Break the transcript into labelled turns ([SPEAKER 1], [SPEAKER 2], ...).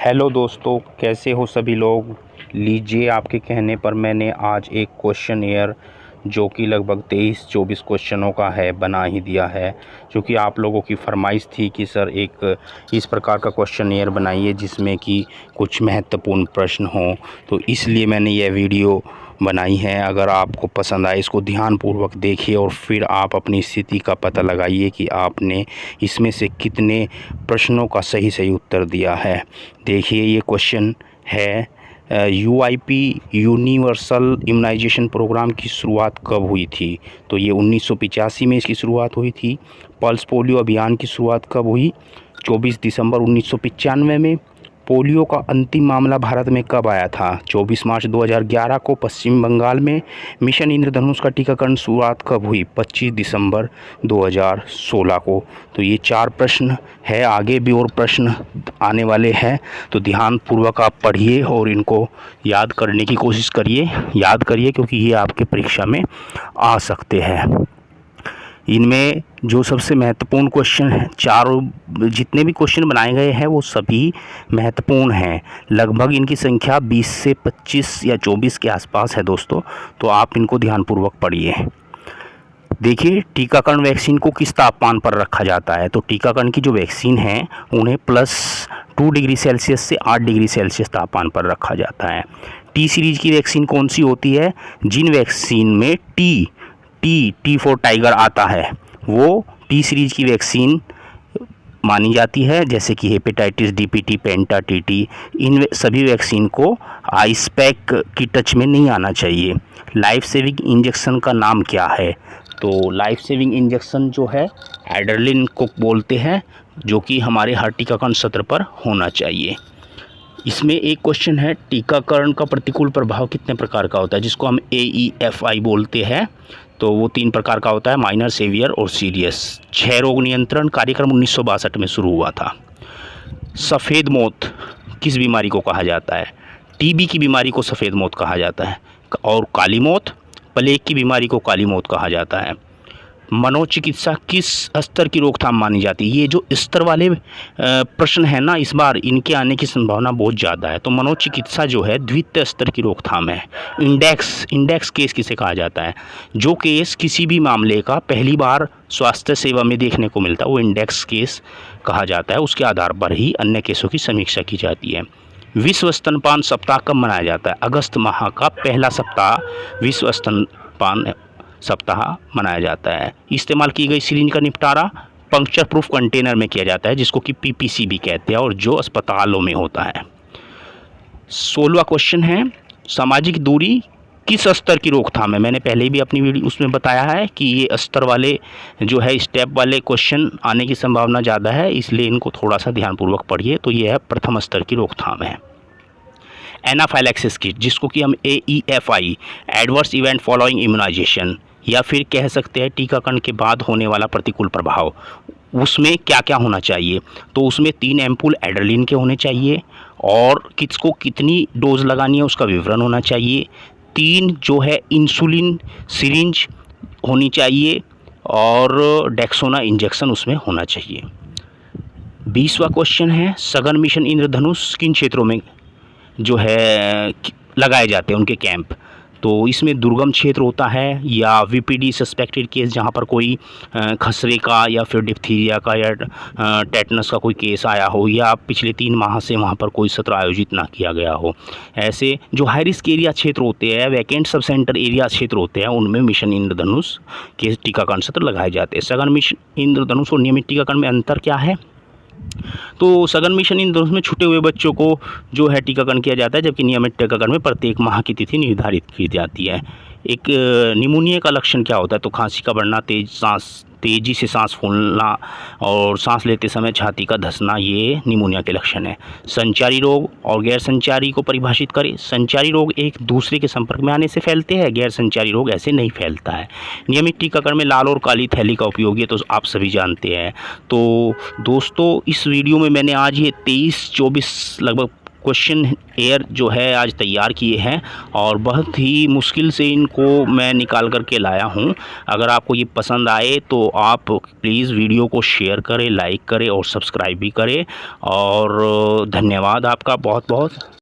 [SPEAKER 1] Hello दोस्तों, कैसे हो सभी लोग। लीजिए, आपके कहने पर मैंने आज एक क्वेश्चन जो कि लगभग 23-24 क्वेश्चनों का है बना ही दिया है, क्योंकि आप लोगों की फरमाइश थी कि सर एक इस प्रकार का क्वेश्चन बनाइए जिसमें कि कुछ महत्वपूर्ण प्रश्न हों। तो इसलिए मैंने यह वीडियो बनाई है। अगर आपको पसंद आए इसको ध्यानपूर्वक देखिए और फिर आप अपनी स्थिति का पता लगाइए कि आपने इसमें से कितने प्रश्नों का सही उत्तर दिया है। देखिए, ये क्वेश्चन है UIP यूनिवर्सल इम्यूनाइजेशन प्रोग्राम की शुरुआत कब हुई थी। तो ये 1985 में इसकी शुरुआत हुई थी। पल्स पोलियो अभियान की शुरुआत कब हुई? 24 दिसंबर 1995 में। पोलियो का अंतिम मामला भारत में कब आया था? 24 मार्च 2011 को पश्चिम बंगाल में। मिशन इंद्रधनुष का टीकाकरण शुरुआत कब हुई? 25 दिसंबर 2016 को। तो ये 4 प्रश्न है, आगे भी और प्रश्न आने वाले हैं, तो ध्यानपूर्वक आप पढ़िए और इनको याद करने की कोशिश करिए। याद करिए क्योंकि ये आपके परीक्षा में आ सकते हैं। इनमें जो सबसे महत्वपूर्ण क्वेश्चन है, चारों जितने भी क्वेश्चन बनाए गए हैं वो सभी महत्वपूर्ण हैं। लगभग इनकी संख्या 20 से 25 या 24 के आसपास है दोस्तों, तो आप इनको ध्यानपूर्वक पढ़िए। देखिए, टीकाकरण वैक्सीन को किस तापमान पर रखा जाता है? तो टीकाकरण की जो वैक्सीन है उन्हें +2 डिग्री सेल्सियस से 8 डिग्री सेल्सियस तापमान पर रखा जाता है। टी सीरीज की वैक्सीन कौन सी होती है? जिन वैक्सीन में टी फॉर टाइगर आता है वो टी सीरीज की वैक्सीन मानी जाती है, जैसे कि हेपेटाइटिस, DPT, पेंटा, TT। इन सभी वैक्सीन को आइस पैक की टच में नहीं आना चाहिए। लाइफ सेविंग इंजेक्शन का नाम क्या है? तो लाइफ सेविंग इंजेक्शन जो है एड्रेनलिन को बोलते हैं, जो कि हमारे हर टीकाकरण सत्र पर होना चाहिए। इसमें एक क्वेश्चन है, टीकाकरण का प्रतिकूल प्रभाव कितने प्रकार का होता है, जिसको हम AEFI बोलते हैं। तो वो 3 प्रकार का होता है, माइनर, सीवियर और सीरियस। क्षय रोग नियंत्रण कार्यक्रम 1962 में शुरू हुआ था। सफ़ेद मौत किस बीमारी को कहा जाता है? TB की बीमारी को सफ़ेद मौत कहा जाता है। और काली मौत, प्लेग की बीमारी को काली मौत कहा जाता है। मनोचिकित्सा किस स्तर की रोकथाम मानी जाती है? ये जो स्तर वाले प्रश्न है ना, इस बार इनके आने की संभावना बहुत ज़्यादा है। तो मनोचिकित्सा जो है द्वितीय स्तर की रोकथाम है। इंडेक्स केस किसे कहा जाता है? जो केस किसी भी मामले का पहली बार स्वास्थ्य सेवा में देखने को मिलता है वो इंडेक्स केस कहा जाता है। उसके आधार पर ही अन्य केसों की समीक्षा की जाती है। विश्व स्तनपान सप्ताह कब मनाया जाता है? अगस्त माह का पहला सप्ताह विश्व स्तनपान सप्ताह मनाया जाता है। इस्तेमाल की गई सिरिंज का निपटारा पंक्चर प्रूफ कंटेनर में किया जाता है, जिसको कि PPC भी कहते हैं, और जो अस्पतालों में होता है। 16वां क्वेश्चन है, सामाजिक दूरी किस स्तर की रोकथाम है? मैंने पहले भी अपनी वीडियो उसमें बताया है कि ये स्तर वाले जो है स्टेप वाले क्वेश्चन आने की संभावना ज़्यादा है, इसलिए इनको थोड़ा सा ध्यानपूर्वक पढ़िए। तो ये है प्रथम स्तर की रोकथाम है। एनाफाइलैक्सिस किट, जिसको कि हम AEFI, adverse event following immunization, या फिर कह सकते हैं टीकाकरण के बाद होने वाला प्रतिकूल प्रभाव, उसमें क्या क्या होना चाहिए? तो उसमें 3 एम्पूल एड्रेनलिन के होने चाहिए, और किसको कितनी डोज लगानी है उसका विवरण होना चाहिए। 3 जो है इंसुलिन सिरिंज होनी चाहिए, और डेक्सोना इंजेक्शन उसमें होना चाहिए। 20वां क्वेश्चन है, सघन मिशन इंद्रधनुष किन क्षेत्रों में जो है लगाए जाते हैं उनके कैंप? तो इसमें दुर्गम क्षेत्र होता है, या VPD सस्पेक्टेड केस जहाँ पर कोई खसरे का या फिर डिप्थीरिया का या टेटनस का कोई केस आया हो, या पिछले 3 माह से वहाँ पर कोई सत्र आयोजित ना किया गया हो। ऐसे जो हाई रिस्क एरिया क्षेत्र होते हैं, वैकेंट सब सेंटर एरिया क्षेत्र होते हैं, उनमें मिशन इंद्रधनुष के टीकाकरण सत्र लगाए जाते हैं। सघन मिशन इंद्रधनुष और नियमित टीकाकरण में अंतर क्या है? तो सघन मिशन इंद्रधनुष में छूटे हुए बच्चों को जो है टीकाकरण किया जाता है, जबकि नियमित टीकाकरण में प्रत्येक माह की तिथि निर्धारित की जाती है। एक निमोनिया का लक्षण क्या होता है? तो खांसी का बढ़ना, तेजी से सांस फूलना और सांस लेते समय छाती का धंसना, ये निमोनिया के लक्षण है। संचारी रोग और गैर संचारी को परिभाषित करें। संचारी रोग एक दूसरे के संपर्क में आने से फैलते हैं, गैर संचारी रोग ऐसे नहीं फैलता है। नियमित टीकाकरण में लाल और काली थैली का उपयोग, ये तो आप सभी जानते हैं। तो दोस्तों, इस वीडियो में मैंने आज ये 23-24 लगभग क्वेश्चन एयर जो है आज तैयार किए हैं और बहुत ही मुश्किल से इनको मैं निकाल करके लाया हूं। अगर आपको ये पसंद आए तो आप प्लीज़ वीडियो को शेयर करें, लाइक करें और सब्सक्राइब भी करें। और धन्यवाद आपका बहुत बहुत।